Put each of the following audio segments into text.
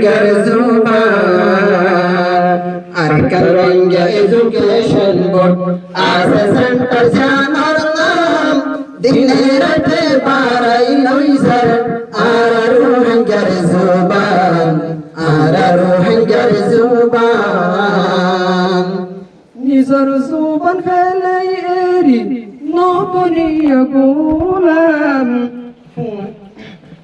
রোহিঙ্গার জুবান Arkan Rohingya education board আছে centre জানার নাম দিনে রাতে বাড়াই লই স্যার আর রোহিঙ্গার জুবান আর রোহিঙ্গার জুবান নিজের জুবান ফেলাই এরি নবনিয়া গোলাম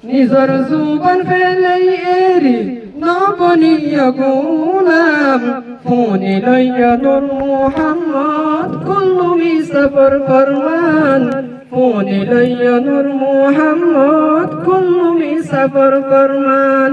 নিজের জুবান ফেলাই এরি নবনিয়া গোলাম ফোনে লইয়া নূর মুহাম্মদ কুল্লু মিসাফর ফরমান ফোনে লইয়া নূর মুহাম্মদ কুল্লু মিসাফর ফরমান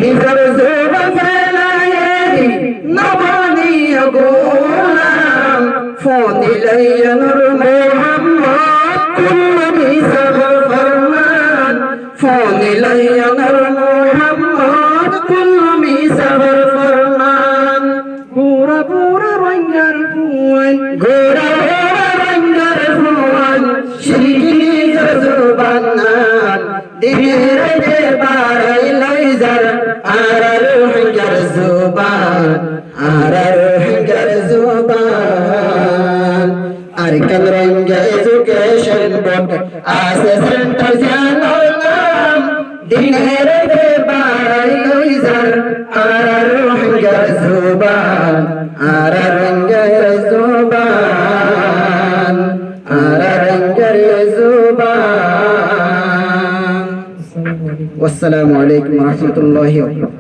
নিজের জুবান ফেলাই এরি নবনিয়া গোলাম ফোনে লইয়া নূর মুহাম্মদ কুল্লু মিসাফর ফরমান ফোনে লইয়া নূর মুহাম্মদ কুল্লু মিসাফর ফরমান গোরা গোরা রঙের ফুয়ান গোরা গোরা রঙের ফুয়ান শিরিকি জুবান দিনে রাতে বাড়াই লই যার আর রোহিঙ্গার জুবান আর রোহিঙ্গার জুবান আরকান রোহিঙ্গা এডুকেশন বোর্ড আছে সেন্টার জানার নাম দিনে রাতে বাড়াই লই যার আর রোহিঙ্গার জুবান আর রোহিঙ্গার জুবান আর রোহিঙ্গার জুবান। আসসালামু আলাইকুম ওয়া রাহমাতুল্লাহি ওয়া বারাকাতুহু।